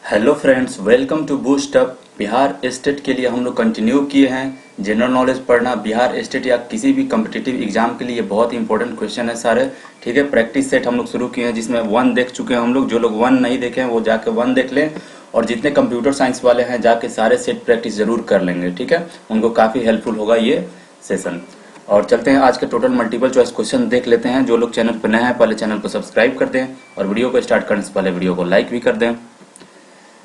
Hello friends, welcome to boost up. Bihar state के लिए हम लोग कंटिन्यू किए हैं जनरल नॉलेज पढ़ना। बिहार स्टेट या किसी भी कम्पिटिटिव एग्जाम के लिए बहुत इंपॉर्टेंट क्वेश्चन है सारे। ठीक है, प्रैक्टिस सेट हम लोग शुरू किए हैं जिसमें 1 देख चुके हैं हम लोग। जो लोग 1 नहीं देखे हैं वो जाके 1 देख लें, और जितने कंप्यूटर साइंस वाले हैं जाके सारे सेट प्रैक्टिस जरूर कर लेंगे। ठीक है, उनको काफ़ी हेल्पफुल होगा ये सेशन। और चलते हैं आज के टोटल मल्टीपल चॉइस क्वेश्चन देख लेते हैं। जो लोग चैनल पर नए हैं पहले चैनल को सब्सक्राइब कर दें, और वीडियो को स्टार्ट करने से पहले वीडियो को लाइक भी कर दें।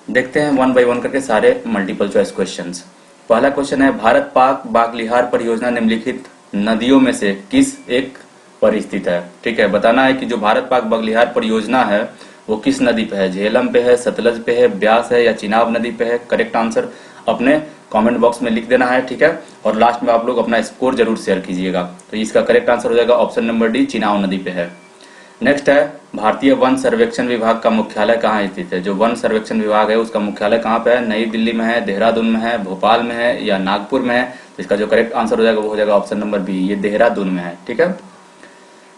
देखते हैं 1 बाय 1 करके सारे मल्टीपल चॉइस क्वेश्चंस। पहला क्वेश्चन है, भारत पाक बागलिहार परियोजना निम्नलिखित नदियों में से किस एक पर स्थित है। ठीक है, बताना है कि जो भारत पाक बागलिहार परियोजना है वो किस नदी पे है। झेलम पे है, सतलज पे है, ब्यास है या चिनाब नदी पे है। करेक्ट आंसर अपने कमेंट बॉक्स में लिख देना है। ठीक है, और लास्ट में आप लोग अपना स्कोर जरूर शेयर कीजिएगा। तो इसका करेक्ट आंसर हो जाएगा ऑप्शन नंबर डी, चिनाब नदी पे है। नेक्स्ट है, भारतीय वन सर्वेक्षण विभाग का मुख्यालय कहाँ स्थित है। जो वन सर्वेक्षण विभाग है उसका मुख्यालय कहाँ पे है। नई दिल्ली में है, देहरादून में है, भोपाल में है या नागपुर में है। तो इसका जो करेक्ट आंसर हो जाएगा वो हो जाएगा ऑप्शन नंबर बी, ये देहरादून में है। ठीक है,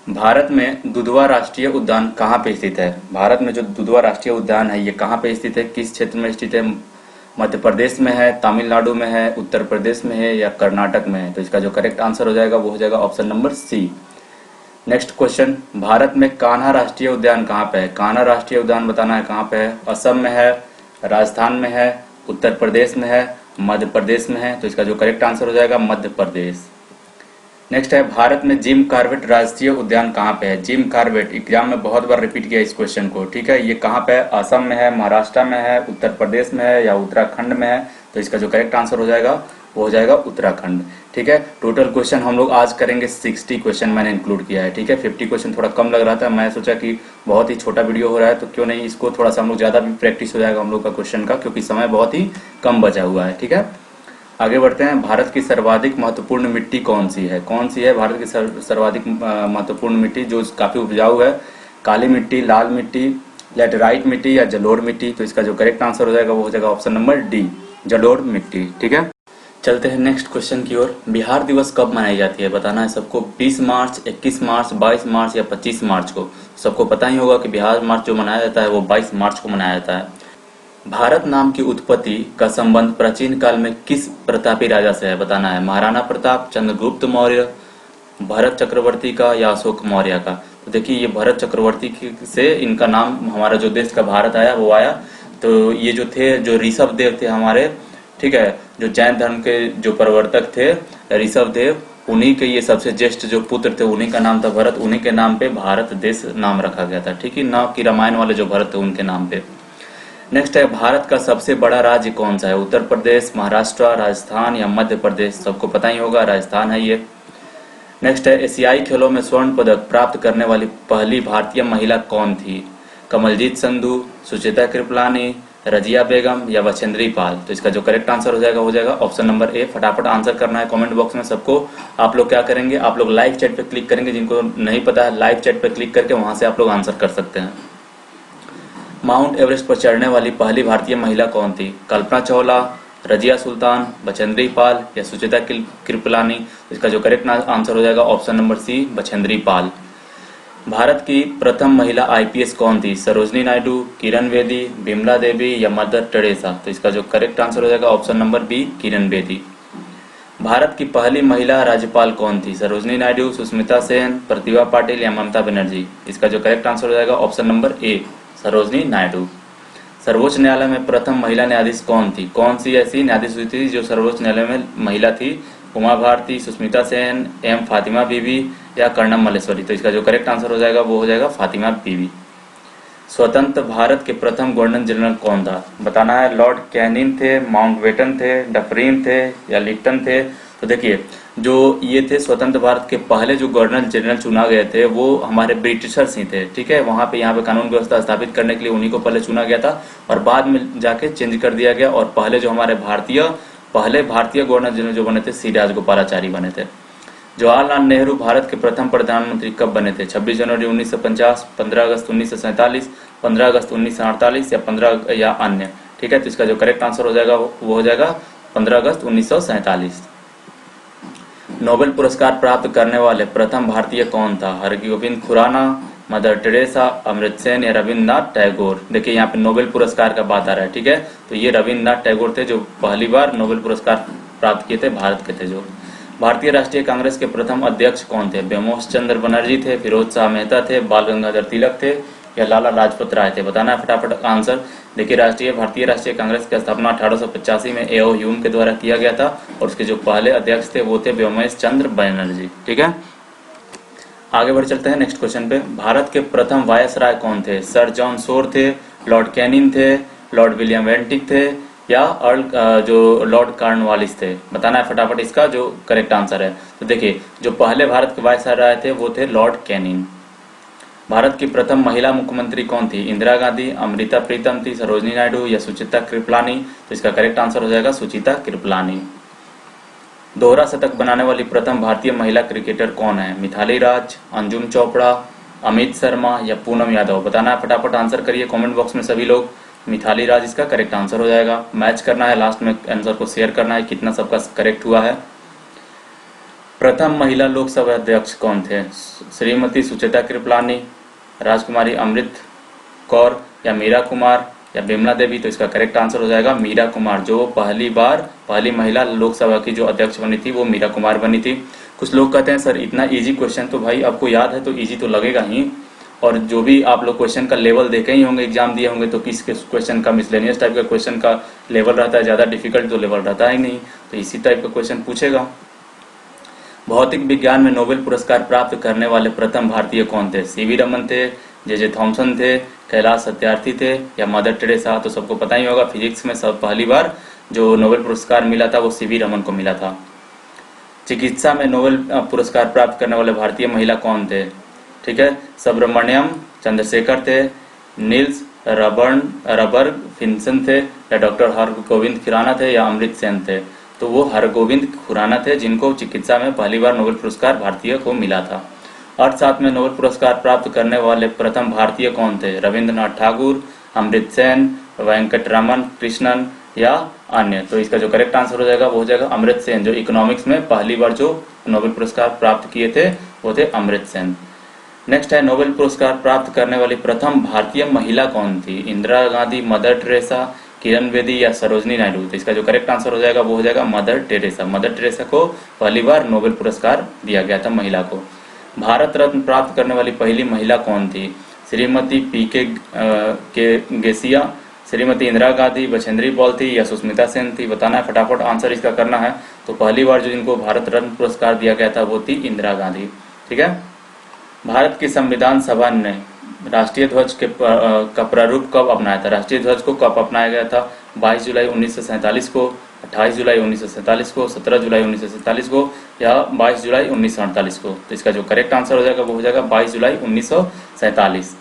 भारत में दुधवा राष्ट्रीय उद्यान कहाँ पे स्थित है। भारत में जो दुधवा राष्ट्रीय उद्यान है ये कहाँ पे स्थित है, किस क्षेत्र में स्थित है। मध्य प्रदेश में है, तमिलनाडु में है, उत्तर प्रदेश में है या कर्नाटक में है। तो इसका जो करेक्ट आंसर हो जाएगा वो हो जाएगा option number C. Next question, Bharat में कान्हा राष्ट्रीय उद्यान कहाँ पे है। कान्हा राष्ट्रीय उद्यान बताना है कहाँ पे है। असम में है, राजस्थान में है, उत्तर प्रदेश में है, मध्य प्रदेश में है। तो इसका जो करेक्ट आंसर हो जाएगा मध्य प्रदेश। नेक्स्ट है, भारत में जिम कॉर्बेट राष्ट्रीय उद्यान कहाँ पे है। जिम कॉर्बेट एग्जाम में बहुत बार रिपीट किया इस क्वेश्चन को। ठीक है, ये कहाँ पे है। असम में है, महाराष्ट्र में है, उत्तर प्रदेश में है या उत्तराखंड में है। तो इसका जो करेक्ट आंसर हो जाएगा वो हो जाएगा उत्तराखंड। ठीक है, टोटल क्वेश्चन हम लोग आज करेंगे 60 क्वेश्चन मैंने इंक्लूड किया है। ठीक है, 50 क्वेश्चन थोड़ा कम लग रहा था, मैं सोचा कि बहुत ही छोटा वीडियो हो रहा है तो क्यों नहीं इसको थोड़ा सा हम लोग ज्यादा भी प्रैक्टिस हो जाएगा हम लोग का क्वेश्चन का, क्योंकि समय बहुत ही कम बचा हुआ है। ठीक है, आगे बढ़ते हैं। भारत की सर्वाधिक महत्वपूर्ण मिट्टी कौन सी है। कौन सी है भारत की सर्वाधिक महत्वपूर्ण मिट्टी जो काफी उपजाऊ है। काली मिट्टी, लाल मिट्टी, लेटेराइट मिट्टी या जलोढ़ मिट्टी। तो इसका जो करेक्ट आंसर हो जाएगा वो हो जाएगा ऑप्शन नंबर डी, जलोढ़ मिट्टी। ठीक है, चलते हैं नेक्स्ट क्वेश्चन की ओर। बिहार दिवस कब मनाई जाती है, बताना है सबको। 20 मार्च, 21 मार्च, 22 मार्च या 25 मार्च को। सबको पता ही होगा कि बिहार मार्च जो मनाया जाता है वो 22 मार्च को मनाया जाता है। भारत नाम की उत्पत्ति का संबंध प्राचीन काल में किस प्रतापी राजा से है, बताना है। महाराणा प्रताप, चंद्रगुप्त मौर्य, भरत चक्रवर्ती का या अशोक मौर्य का। तो देखिए ये भरत चक्रवर्ती से इनका नाम, हमारा जो देश का भारत आया वो आया। तो ये जो थे, जो ऋषभ देव थे हमारे, ठीक है, जो जैन धर्म के जो प्रवर्तक थे ऋषभ देव, उन्हीं के ये सबसे ज्येष्ठ जो पुत्र थे उन्हीं का नाम था भरत। उन्हीं के नाम पे भारत देश नाम रखा गया था। ठीक है, ना कि रामायण वाले जो भरत थे उनके नाम पे। नेक्स्ट है, भारत का सबसे बड़ा राज्य कौन सा है। उत्तर प्रदेश, महाराष्ट्र, राजस्थान या मध्य प्रदेश। सबको पता ही होगा राजस्थान है ये। नेक्स्ट है, एशियाई खेलों में स्वर्ण पदक प्राप्त करने वाली पहली भारतीय महिला कौन थी। कमलजीत संधू, सुचेता कृपलानी, रजिया बेगम या बछेंद्री पाल। तो इसका जो करेक्ट आंसर हो जाएगा ऑप्शन नंबर ए। फटाफट आंसर करना है कमेंट बॉक्स में सबको। आप लोग क्या करेंगे, आप लोग लाइव चैट पे क्लिक करेंगे। जिनको नहीं पता है लाइव चैट पे क्लिक करके वहां से आप लोग आंसर कर सकते हैं। माउंट एवरेस्ट पर चढ़ने वाली पहली भारतीय महिला कौन थी। कल्पना चावला, रजिया सुल्तान, बछेंद्री पाल या सुचेता कृपलानी। इसका जो करेक्ट आंसर हो जाएगा ऑप्शन नंबर सी, बछेंद्री पाल। भारत की प्रथम महिला आईपीएस कौन थी। सरोजनी नायडू, किरण बेदी, बिमला देवी या मदर टेरेसा। तो इसका जो करेक्ट आंसर हो जाएगा option number B, Kiran Bedi. Bharat की पहली महिला राज्यपाल कौन थी। सरोजनी नायडू, सुष्मिता सेन, प्रतिभा पाटिल या ममता बनर्जी। इसका जो करेक्ट आंसर हो जाएगा option number A, Sarojini Naidu. सर्वोच्च न्यायालय में प्रथम महिला न्यायाधीश कौन थी। कौन सी ऐसी न्यायाधीश हुई थी जो सर्वोच्च न्यायालय में महिला थी। उमा भारती, सुष्मिता सेन, एम फातिमा बीबी या कर्णम मल्लेश्वरी। तो इसका जो करेक्ट आंसर हो जाएगा वो हो जाएगा फातिमा बीबी। स्वतंत्र भारत के प्रथम गवर्नर जनरल कौन था, बताना है। लॉर्ड कैनिंग थे, माउंटबेटन थे, डफरिन थे या लिप्टन थे। तो देखिए जो ये थे स्वतंत्र भारत के पहले जो गवर्नर जनरल चुना गए थे वो हमारे ब्रिटिशर्स ही थे। ठीक है, वहां पे यहाँ पे कानून व्यवस्था स्थापित करने के लिए उन्हीं को पहले चुना गया था और बाद में जाके चेंज कर दिया गया। और पहले जो हमारे पहले भारतीय गवर्नर जनरल जो बने थे सी राजगोपालाचारी बने थे। जवाहरलाल नेहरू भारत के प्रथम प्रधानमंत्री कब बने थे। 26 जनवरी 1950, 15 अगस्त 1947, 15 अगस्त 1948 या 15 या अन्य। ठीक है, तो इसका जो करेक्ट आंसर हो जाएगा वो हो जाएगा 15 अगस्त 1947। नोबेल पुरस्कार प्राप्त करने वाले प्रथम भारतीय कौन था। हरगोविंद खुराना, मदर टेरेसा, अमृत सेन या रविन्द्रनाथ टैगोर। देखिए यहाँ पे नोबेल पुरस्कार का बात आ रहा है, ठीक है। तो ये रविन्द्रनाथ टैगोर थे जो पहली बार नोबेल पुरस्कार प्राप्त किए थे, भारत के थे जो। भारतीय राष्ट्रीय कांग्रेस के प्रथम अध्यक्ष कौन थे? ब्रह्मोस चंद्र बनर्जी थे, फिरोज शाह मेहता थे, बाल गंगाधर तिलक थे या लाला लाजपत राय थे? बताना है फटाफट आंसर। देखिए भारतीय राष्ट्रीय कांग्रेस की स्थापना 1885 में एओ ह्यूम के द्वारा किया गया था और उसके जो पहले अध्यक्ष थे वो थे ब्रह्मोस चंद्र बनर्जी, ठीक है। आगे बढ़ चलते हैं नेक्स्ट क्वेश्चन पे। भारत के प्रथम वायसराय कौन थे? सर जॉन शोर थे, लॉर्ड कैनिंग थे, लॉर्ड विलियम वेंटिक थे या जो लॉर्ड कॉर्नवालिस थे? बताना है फटाफट इसका जो करेक्ट आंसर है। तो देखिए जो पहले भारत के वायसराय थे वो थे लॉर्ड कैनिंग। भारत की प्रथम महिला मुख्यमंत्री कौन थी? इंदिरा गांधी, अमृता प्रीतम थी, सरोजनी नायडू या सुचिता कृपलानी? तो इसका करेक्ट आंसर हो जाएगा सुचिता कृपलानी। दोहरा शतक बनाने वाली प्रथम भारतीय महिला क्रिकेटर कौन है? मिथाली राज, अंजुम चोपड़ा, अमित शर्मा या पूनम यादव? बताना है फटाफट आंसर करिए कमेंट बॉक्स में सभी लोग। मिथाली राज इसका करेक्ट आंसर हो जाएगा। मैच करना है, लास्ट में आंसर को शेयर करना है कितना सबका करेक्ट हुआ है। प्रथम महिला लोकसभा अध्यक्ष कौन थे? श्रीमती सुचिता कृपलानी, राजकुमारी अमृत कौर या मीरा कुमार या बिमला देवी? तो इसका करेक्ट आंसर हो जाएगा मीरा कुमार। जो पहली महिला लोकसभा की जो अध्यक्ष बनी थी वो मीरा कुमार बनी थी। कुछ लोग कहते हैं सर इतना इजी क्वेश्चन तो भाई आपको याद है तो इजी तो लगेगा ही, और जो भी आप लोग क्वेश्चन का लेवल देखे ही होंगे, एग्जाम दिए होंगे, तो किस क्वेश्चन का मिसलेनियस टाइप का क्वेश्चन का लेवल रहता है, ज्यादा डिफिकल्ट तो लेवल रहता ही नहीं, तो इसी टाइप का क्वेश्चन पूछेगा। भौतिक विज्ञान में नोबेल पुरस्कार प्राप्त करने वाले प्रथम भारतीय कौन थे? सीवी रमन थे, जे थॉमसन थे, कैलाश सत्यार्थी थे या मदर टेरेसा? तो सबको पता ही होगा फिजिक्स में सब पहली बार जो नोबेल पुरस्कार मिला था वो सीवी रमन को मिला था। चिकित्सा में नोबेल पुरस्कार प्राप्त करने वाले भारतीय महिला कौन थे? ठीक है, सुब्रमण्यम चंद्रशेखर थे, नील्स रबर्ग फिंसन थे या डॉक्टर हरगोविंद खुराना थे या अमृत सेन थे? तो वो हरगोविंद खुराना थे जिनको चिकित्सा में पहली बार नोबेल पुरस्कार भारतीय को मिला था। अर्थशास्त्र में नोबेल पुरस्कार प्राप्त करने वाले प्रथम भारतीय कौन थे? रविंद्रनाथ ठाकुर, अमृत सेन, वेंकटरमन कृष्णन या अन्य? तो इसका जो करेक्ट आंसर हो जाएगा वो हो जाएगा अमृत सेन। जो इकोनॉमिक्स में पहली बार जो नोबेल पुरस्कार प्राप्त किए थे वो थे अमृत सेन। नेक्स्ट है नोबेल पुरस्कार प्राप्त करने वाली प्रथम भारतीय महिला कौन थी? इंदिरा गांधी, मदर टेरेसा, किरण बेदी या सरोजनी नायडू? तो इसका जो करेक्ट आंसर हो जाएगा वो हो जाएगा मदर टेरेसा। मदर टेरेसा को पहली बार नोबेल पुरस्कार दिया गया था महिला को। भारत रत्न प्राप्त करने वाली पहली महिला कौन थी? श्रीमती के गेसिया, श्रीमती इंदिरा गांधी, बछेंद्री पाल थी या सुष्मिता सेन थी? बताना है फटाफट आंसर इसका करना है। तो पहली बार जो इनको भारत रत्न पुरस्कार दिया गया था वो थी इंदिरा गांधी, ठीक है। भारत की संविधान सभा ने राष्ट्रीय ध्वज का प्रारूप कब अपनाया था? राष्ट्रीय ध्वज को कब अपनाया गया था? 22 जुलाई 1947 को, 28 जुलाई 1947 को, 17 जुलाई 1947 को या 22 जुलाई 1948 को? तो इसका जो करेक्ट आंसर हो जाएगा वो हो जाएगा 22 जुलाई 1947।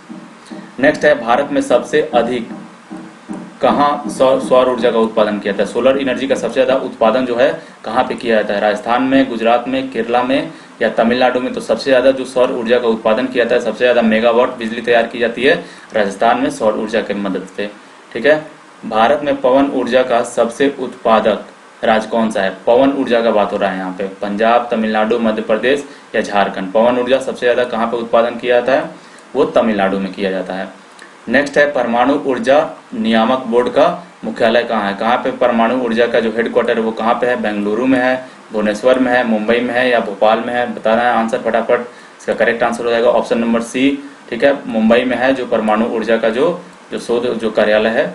नेक्स्ट है भारत में सबसे अधिक कहाँ सौर ऊर्जा का उत्पादन किया था? सोलर एनर्जी का सबसे ज्यादा उत्पादन जो है कहाँ पे किया जाता है? राजस्थान में, गुजरात में, केरला में या तमिलनाडु में? तो सबसे ज्यादा जो सौर ऊर्जा का उत्पादन किया जाता है, सबसे ज्यादा मेगावाट बिजली तैयार की जाती है राजस्थान में सौर ऊर्जा की मदद से, ठीक है। भारत में पवन ऊर्जा का सबसे उत्पादक राज्य कौन सा है? पवन ऊर्जा का बात हो रहा है यहाँ पे। पंजाब, तमिलनाडु, मध्य प्रदेश या झारखंड? पवन ऊर्जा सबसे ज्यादा कहाँ पे उत्पादन किया जाता है? वो तमिलनाडु में किया जाता है। नेक्स्ट है परमाणु ऊर्जा नियामक बोर्ड का मुख्यालय कहाँ है? कहाँ पे परमाणु ऊर्जा का जो हेडक्वार्टर है वो कहाँ पे है? बेंगलुरु में है, भुवनेश्वर में है, मुंबई में है या भोपाल में है? बताना है आंसर फटाफट। इसका करेक्ट आंसर हो जाएगा ऑप्शन नंबर सी, ठीक है, मुंबई में है जो परमाणु ऊर्जा का जो शोध जो कार्यालय है।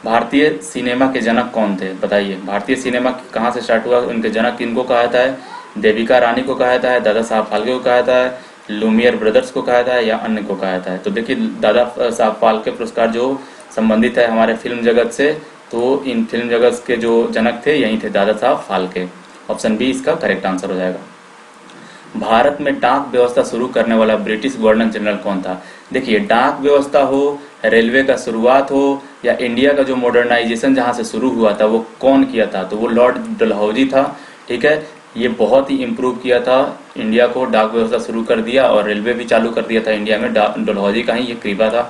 भारतीय सिनेमा के जनक कौन थे? बताइए, भारतीय सिनेमा कहाँ से स्टार्ट हुआ? उनके जनक किनको कहा जाता है? देविका रानी को कहा जाता है, दादा साहब फाल्के को कहा जाता है, लुमियर ब्रदर्स को कहा जाता है या अन्य को कहा जाता है? तो देखिए दादा साहब फाल्के पुरस्कार जो संबंधित है हमारे फिल्म जगत से, तो इन फिल्म जगत के जो जनक थे यही थे दादा साहब फाल्के। ऑप्शन बी इसका करेक्ट आंसर हो जाएगा। भारत में डाक व्यवस्था शुरू करने वाला ब्रिटिश गवर्नर जनरल कौन था? देखिए डाक व्यवस्था हो, रेलवे का शुरुआत हो या इंडिया का जो मॉडर्नाइजेशन जहां से शुरू हुआ था वो कौन किया था? तो वो लॉर्ड डलहौजी था, ठीक है। ये बहुत ही इम्प्रूव किया था, इंडिया को डाक व्यवस्था शुरू कर दिया और रेलवे भी चालू कर दिया था इंडिया में। डलहौजी का ही ये क्रीबा था।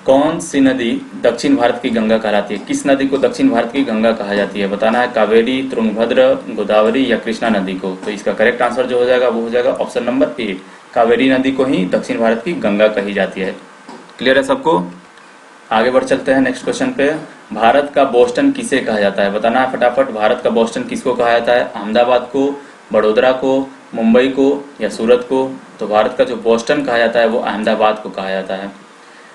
कौन सी नदी दक्षिण भारत की गंगा कहलाती है? किस नदी को दक्षिण भारत की गंगा कहा जाती है? बताना है, कावेरी, तुंगभद्र, गोदावरी या कृष्णा नदी को? तो इसका करेक्ट आंसर जो हो जाएगा वो हो जाएगा ऑप्शन नंबर ए, कावेरी नदी को ही दक्षिण भारत की गंगा कही जाती है। क्लियर है सबको? आगे बढ़ चलते हैं नेक्स्ट क्वेश्चन पे। भारत का बोस्टन किसे कहा जाता है? बताना है फटाफट। भारत का बोस्टन किसको कहा जाता है? अहमदाबाद को, बड़ोदरा को, मुंबई को या सूरत को? तो भारत का जो बोस्टन कहा जाता है वो अहमदाबाद को कहा जाता है।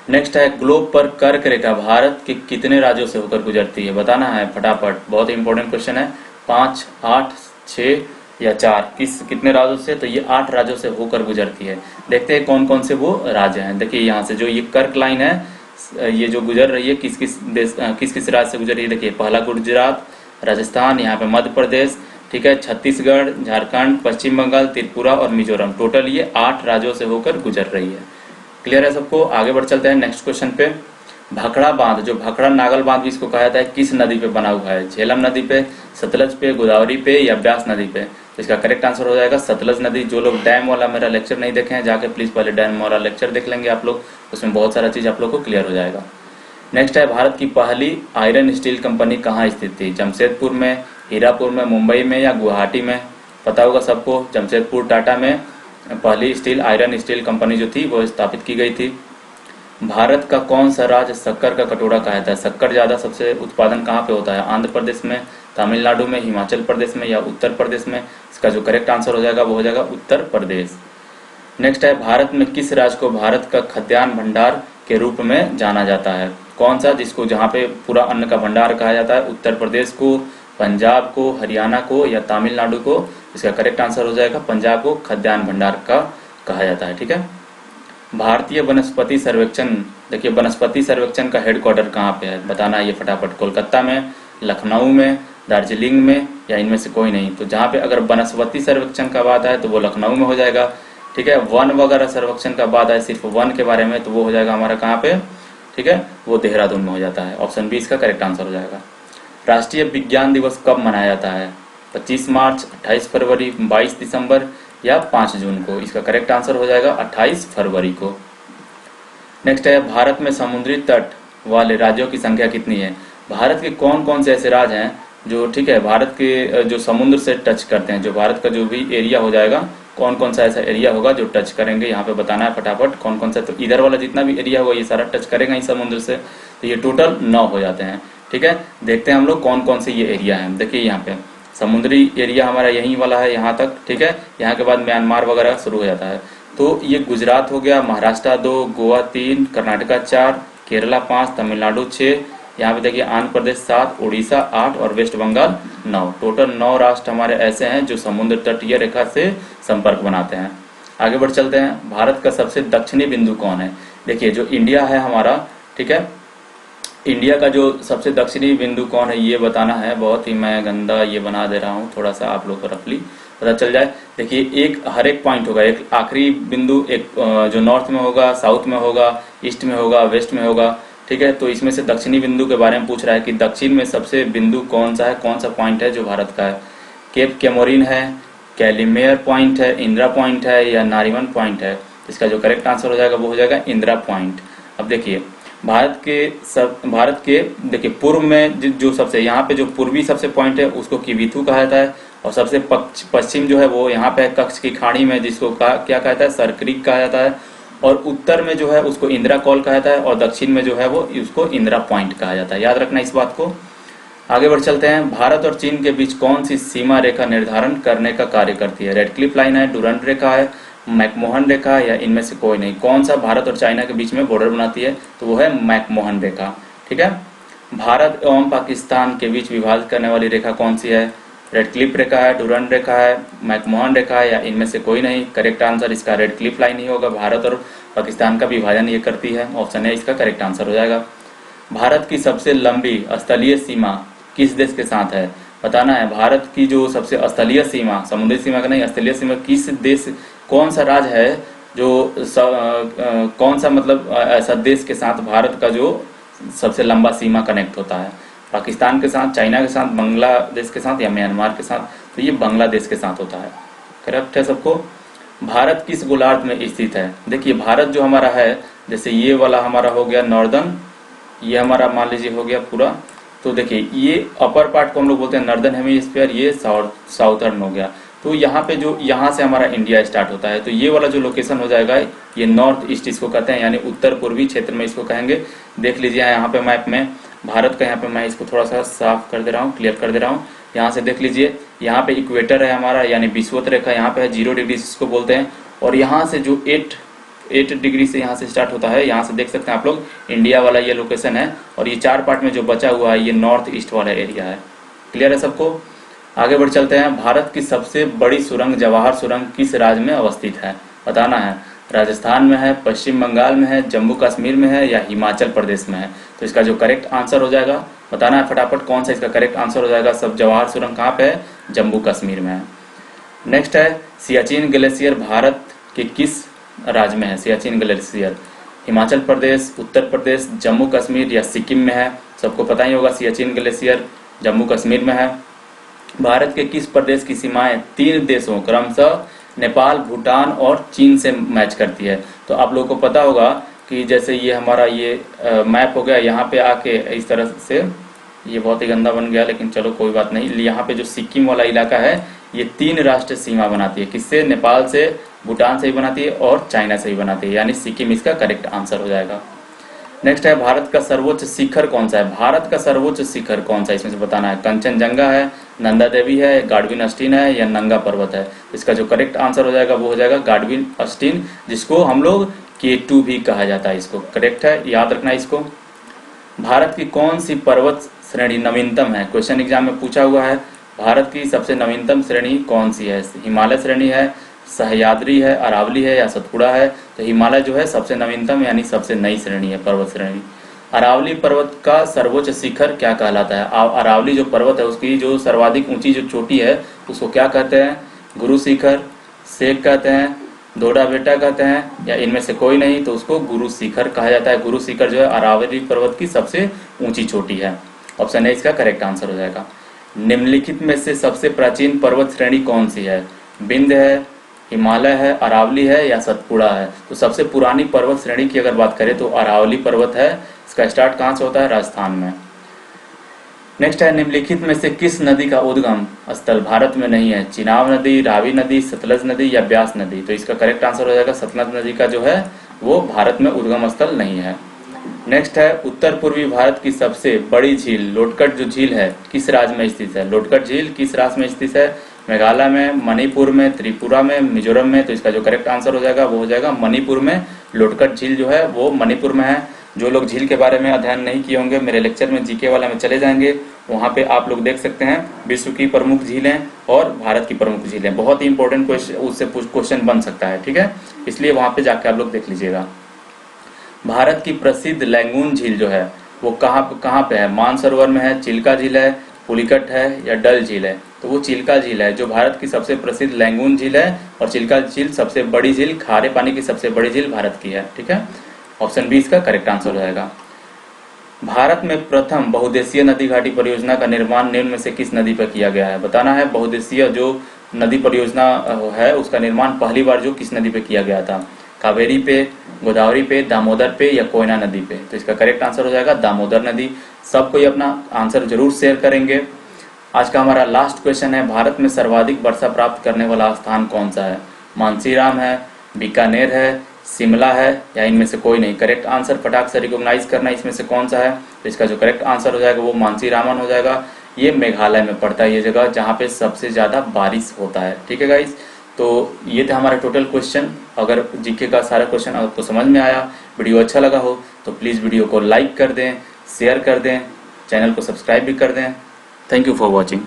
नेक्स्ट है, ग्लोब पर कर्क रेखा भारत के कितने राज्यों से होकर गुजरती है? बताना है फटाफट, बहुत इंपॉर्टेंट क्वेश्चन है। 5, 8, 6 या 4? कितने राज्यों से? तो ये 8 राज्यों से होकर गुजरती है। देखते हैं कौन कौन से वो राज्य हैं। देखिए यहाँ से जो ये कर्क लाइन है, ये जो गुजर रही है किस किस राज्य से गुजर रही है? देखिए पहला गुजरात, राजस्थान, यहाँ पे मध्य प्रदेश, ठीक है, छत्तीसगढ़, झारखंड, पश्चिम बंगाल, त्रिपुरा और मिजोरम। टोटल ये 8 राज्यों से होकर गुजर रही है। क्लियर है सबको? आगे बढ़ चलते हैं नेक्स्ट क्वेश्चन पे। भाखड़ा बांध, जो भाखड़ा नागल बांध भी इसको कहा जाता है, किस नदी पे बना हुआ है? झेलम नदी पे, सतलज पे, गोदावरी पे या ब्यास नदी पे? तो इसका करेक्ट आंसर हो जाएगा सतलज नदी। जो लोग डैम वाला मेरा लेक्चर नहीं देखे हैं, जाके प्लीज पहले डैम वाला लेक्चर देख लेंगे आप लोग, उसमें बहुत सारा चीज आप लोग को क्लियर हो जाएगा। नेक्स्ट है, भारत की पहली आयरन स्टील कंपनी कहाँ स्थित थी? जमशेदपुर में, हीरापुर में, मुंबई में या गुवाहाटी में? पता होगा सबको, जमशेदपुर टाटा में पहली आयरन स्टील कंपनी जो थी वो स्थापित की गई थी। भारत का कौन सा राज्य शक्कर का कटोरा कहा जाता है? शक्कर ज्यादा सबसे उत्पादन कहाँ पे होता है? आंध्र प्रदेश में, तमिलनाडु में, हिमाचल प्रदेश में या उत्तर प्रदेश में? इसका जो करेक्ट आंसर हो जाएगा वो हो जाएगा उत्तर प्रदेश। नेक्स्ट है, भारत में किस राज्य को भारत का खाद्यान्न भंडार के रूप में जाना जाता है? कौन सा, जिसको जहाँ पे पूरा अन्न का भंडार कहा जाता है? उत्तर प्रदेश को, पंजाब को, हरियाणा को या तमिलनाडु को? इसका करेक्ट आंसर हो जाएगा पंजाब को खाद्यान्न भंडार का कहा जाता है। ठीक है। भारतीय वनस्पति सर्वेक्षण, देखिए वनस्पति सर्वेक्षण का हेडक्वार्टर कहाँ पे है? बताना है ये फटाफट। कोलकाता में, लखनऊ में, दार्जिलिंग में या इनमें से कोई नहीं? तो जहाँ पे अगर वनस्पति सर्वेक्षण का बात आए तो वो लखनऊ में हो जाएगा। ठीक है। वन वगैरह सर्वेक्षण का बात आए सिर्फ वन के बारे में तो वो हो जाएगा हमारा कहाँ पे? ठीक है, वो देहरादून में हो जाता है। ऑप्शन बी इसका करेक्ट आंसर हो जाएगा। राष्ट्रीय विज्ञान दिवस कब मनाया जाता है? 25 मार्च, 28 फरवरी, 22 दिसंबर या 5 जून को? इसका करेक्ट आंसर हो जाएगा 28 फरवरी को। नेक्स्ट है, भारत में समुद्री तट वाले राज्यों की संख्या कितनी है? भारत के कौन कौन से ऐसे राज्य हैं जो, ठीक है, भारत के जो समुद्र से टच करते हैं, जो भारत का जो भी एरिया हो जाएगा, कौन कौन सा ऐसा एरिया होगा जो टच करेंगे? यहाँ पे बताना है फटाफट कौन कौन सा। तो इधर वाला जितना भी एरिया होगा ये सारा टच करेगा ही समुद्र से, तो ये टोटल 9 हो जाते हैं। ठीक है, देखते हैं हम लोग कौन कौन से ये एरिया हैं। देखिए यहाँ पे समुद्री एरिया हमारा यही वाला है यहाँ तक। ठीक है, यहाँ के बाद म्यांमार वगैरह शुरू हो जाता है। तो ये गुजरात हो गया, महाराष्ट्र 2, गोवा 3, कर्नाटका 4, केरला 5, तमिलनाडु 6, यहाँ पे देखिए आंध्र प्रदेश 7, उड़ीसा 8 और वेस्ट बंगाल 9। टोटल 9 राष्ट्र हमारे ऐसे हैं जो समुद्र तटीय रेखा से संपर्क बनाते हैं। आगे बढ़ चलते हैं। भारत का सबसे दक्षिणी बिंदु कौन है? देखिए जो इंडिया है हमारा, ठीक है, इंडिया का जो सबसे दक्षिणी बिंदु कौन है ये बताना है। बहुत ही मैं गंदा ये बना दे रहा हूँ, थोड़ा सा आप लोग को रफली पता चल जाए। देखिए एक हर एक पॉइंट होगा, एक आखिरी बिंदु, एक जो नॉर्थ में होगा, साउथ में होगा, ईस्ट में होगा, वेस्ट में होगा। ठीक है, तो इसमें से दक्षिणी बिंदु के बारे में पूछ रहा है कि दक्षिण में सबसे बिंदु कौन सा है, कौन सा पॉइंट है जो भारत का है? केप केमोरिन है, कैलिमेयर पॉइंट है, इंदिरा पॉइंट है या नारीवन पॉइंट है? इसका जो करेक्ट आंसर हो जाएगा वो हो जाएगा इंदिरा पॉइंट। अब देखिए भारत के देखिए पूर्व में जो सबसे यहाँ पे जो पूर्वी सबसे पॉइंट है उसको किविथू कहा जाता है, और सबसे पश्चिम जो है वो यहाँ पे कच्छ की खाड़ी में जिसको क्या कहा जाता है? सरक्रीक कहा जाता है। और उत्तर में जो है उसको इंदिरा कॉल कहा जाता है, और दक्षिण में जो है वो उसको इंदिरा पॉइंट कहा जाता है। याद रखना इस बात को। आगे बढ़ चलते हैं। भारत और चीन के बीच कौन सी सीमा रेखा निर्धारण करने का कार्य करती है? रेडक्लिफ लाइन है, डुरंट रेखा है, मैकमोहन रेखा या इनमें से कोई नहीं? कौन सा भारत और चाइना के बीच में बॉर्डर बनाती है? तो वो है मैकमोहन रेखा। ठीक है, भारत एवं पाकिस्तान के बीच विभाजित करने वाली रेखा कौन सी है? रेडक्लिफ रेखा है, डुरंट रेखा है, मैकमोहन रेखा है या इनमें से कोई नहीं? करेक्ट आंसर इसका रेडक्लिफ लाइन ही होगा। भारत और पाकिस्तान का विभाजन ये करती है। ऑप्शन है इसका करेक्ट आंसर हो जाएगा। भारत की सबसे लंबी स्थलीय सीमा किस देश के साथ है? बताना है। भारत की जो सबसे स्थलीय सीमा, समुद्री सीमा का नहीं, स्थलीय सीमा किस देश, कौन सा राज्य है जो कौन सा मतलब ऐसा देश के साथ भारत का जो सबसे लंबा सीमा कनेक्ट होता है? पाकिस्तान के साथ, चाइना के साथ, बांग्लादेश के साथ या म्यांमार के साथ? तो ये बांग्लादेश के साथ होता है। करेक्ट है सबको। भारत किस गोलार्ध में स्थित है? देखिए भारत जो हमारा है, जैसे ये वाला हमारा हो गया नॉर्दर्न, ये हमारा मान लीजिए हो गया पूरा। तो देखिए ये अपर पार्ट को हम लोग बोलते हैं नॉर्दर्न हेमिस्फीयर, ये साउथर्न हो गया। तो यहाँ पे जो यहाँ से हमारा इंडिया स्टार्ट होता है, तो ये वाला जो लोकेशन हो जाएगा ये नॉर्थ ईस्ट इसको कहते हैं, यानी उत्तर पूर्वी क्षेत्र में इसको कहेंगे। देख लीजिए यहाँ पे मैप में भारत का, यहाँ पे मैं इसको थोड़ा सा साफ कर दे रहा हूँ, क्लियर कर दे रहा हूँ। यहाँ से देख लीजिए, यहाँ पे इक्वेटर है हमारा, यानी विषुवत रेखा यहाँ पे है, 0 डिग्री इसको बोलते हैं। और यहाँ से जो 8 डिग्री से यहाँ से स्टार्ट होता है, यहाँ से देख सकते हैं आप लोग, इंडिया वाला ये लोकेशन है। और ये 4 पार्ट में जो बचा हुआ है ये नॉर्थ ईस्ट वाला एरिया है। क्लियर है सबको? आगे बढ़ चलते हैं। भारत की सबसे बड़ी सुरंग जवाहर सुरंग किस राज्य में अवस्थित है? बताना है। राजस्थान में है, पश्चिम बंगाल में है, जम्मू कश्मीर में है या हिमाचल प्रदेश में है? तो इसका जो करेक्ट आंसर हो जाएगा, बताना है फटाफट कौन सा इसका करेक्ट आंसर हो जाएगा। सब जवाहर सुरंग कहाँ पे है? जम्मू कश्मीर में है। नेक्स्ट है, सियाचिन ग्लेशियर भारत के किस राज्य में है? सियाचिन ग्लेशियर हिमाचल प्रदेश, उत्तर प्रदेश, जम्मू कश्मीर या सिक्किम में है? सबको पता ही होगा सियाचिन ग्लेशियर जम्मू कश्मीर में है। भारत के किस प्रदेश की सीमाएं 3 देशों क्रमशः नेपाल, भूटान और चीन से मैच करती है? तो आप लोगों को पता होगा कि जैसे ये हमारा ये मैप हो गया, यहाँ पे आके इस तरह से ये बहुत ही गंदा बन गया, लेकिन चलो कोई बात नहीं। यहाँ पे जो सिक्किम वाला इलाका है ये 3 राष्ट्र सीमा बनाती है। किससे? नेपाल से, भूटान से भी बनाती है और चाइना से भी बनाती है, यानी सिक्किम इसका करेक्ट आंसर हो जाएगा। नेक्स्ट है, भारत का सर्वोच्च शिखर कौन सा है? भारत का सर्वोच्च शिखर कौन सा है इसमें से बताना है। कंचनजंगा है, नंदा देवी है, गाडविन अस्टीन है या नंगा पर्वत है? इसका जो करेक्ट आंसर हो जाएगा वो हो जाएगा गाडविन अस्टीन, जिसको हम लोग K2 भी कहा जाता है। इसको करेक्ट है, याद रखना इसको। भारत की कौन सी पर्वत श्रेणी नवीनतम है? क्वेश्चन एग्जाम में पूछा हुआ है, भारत की सबसे नवीनतम श्रेणी कौन सी है? हिमालय श्रेणी है, सह्याद्री है, अरावली है या सतपुड़ा है? तो हिमालय जो है सबसे नवीनतम यानी सबसे नई श्रेणी है, पर्वत श्रेणी। अरावली पर्वत का सर्वोच्च शिखर क्या कहलाता है? अरावली जो पर्वत है उसकी जो सर्वाधिक ऊंची जो चोटी है उसको क्या कहते हैं? गुरु शिखर, शेख कहते हैं, दोडा बेटा कहते हैं या इनमें से कोई नहीं? तो उसको गुरु शिखर कहा जाता है। गुरु शिखर जो है अरावली पर्वत की सबसे ऊंची चोटी है। ऑप्शन ए इसका करेक्ट आंसर हो जाएगा। निम्नलिखित में से सबसे प्राचीन पर्वत श्रेणी कौन सी है? विंध्य है, हिमालय है, अरावली है या सतपुड़ा है? तो सबसे पुरानी पर्वत श्रेणी की अगर बात करें तो अरावली पर्वत है। इसका स्टार्ट कहाँ से होता है? राजस्थान में। नेक्स्ट है, निम्नलिखित में से किस नदी का उद्गम स्थल भारत में नहीं है? चिनाब नदी, रावी नदी, सतलज नदी या ब्यास नदी? तो इसका करेक्ट आंसर हो जाएगा सतलज नदी का जो है वो भारत में उद्गम स्थल नहीं है। नेक्स्ट है, उत्तर पूर्वी भारत की सबसे बड़ी झील लोटकट जो झील है किस राज्य में स्थित है? लोटकट झील किस राज्य में स्थित है? मेघालय में, मणिपुर में, त्रिपुरा में, मिजोरम में? तो इसका जो करेक्ट आंसर हो जाएगा वो हो जाएगा मणिपुर में। लोटकट झील जो है वो मणिपुर में है। जो लोग झील के बारे में अध्ययन नहीं किए होंगे मेरे लेक्चर में जीके वाला में चले जाएंगे, वहाँ पे आप लोग देख सकते हैं विश्व की प्रमुख झीलें और भारत की प्रमुख झीलें। बहुत ही इंपॉर्टेंट क्वेश्चन उससे क्वेश्चन बन सकता है, ठीक है, इसलिए वहाँ पे जाके आप लोग देख लीजिएगा। भारत की प्रसिद्ध लैंगून झील जो है वो कहाँ पे है? मानसरोवर में है, चिल्का झील है, पुलिकट है या डल झील है? तो वो चिल्का झील है जो भारत की सबसे प्रसिद्ध लैंगून झील है, और चिल्का झील सबसे बड़ी झील, खारे पानी की सबसे बड़ी झील भारत की है, ठीक है। ऑप्शन बी इसका करेक्ट आंसर हो जाएगा। भारत में प्रथम बहुउद्देशीय नदी घाटी परियोजना का निर्माण निम्न में से किस नदी पर किया गया है? बताना है बहुउद्देशीय जो नदी परियोजना है उसका निर्माण पहली बार जो किस नदी पे किया गया था? कावेरी पे, गोदावरी पे, दामोदर पे या कोयना नदी पे? तो इसका करेक्ट आंसर हो जाएगा दामोदर नदी। सब कोई अपना आंसर जरूर शेयर करेंगे। आज का हमारा लास्ट क्वेश्चन है, भारत में सर्वाधिक वर्षा प्राप्त करने वाला स्थान कौन सा है? मानसीराम है, बीकानेर है, शिमला है या इनमें से कोई नहीं? करेक्ट आंसर फटाक से रिकॉग्नाइज करना इसमें से कौन सा है। तो इसका जो करेक्ट आंसर हो जाएगा वो मानसीरामन हो जाएगा। ये मेघालय में पड़ता है ये जगह, जहाँ पे सबसे ज्यादा बारिश होता है, ठीक है गाइस। तो ये थे हमारे टोटल क्वेश्चन। अगर जीके का सारा क्वेश्चन आपको समझ में आया, वीडियो अच्छा लगा हो तो प्लीज वीडियो को लाइक कर दें, शेयर कर दें, चैनल को सब्सक्राइब भी कर दें। Thank you for watching.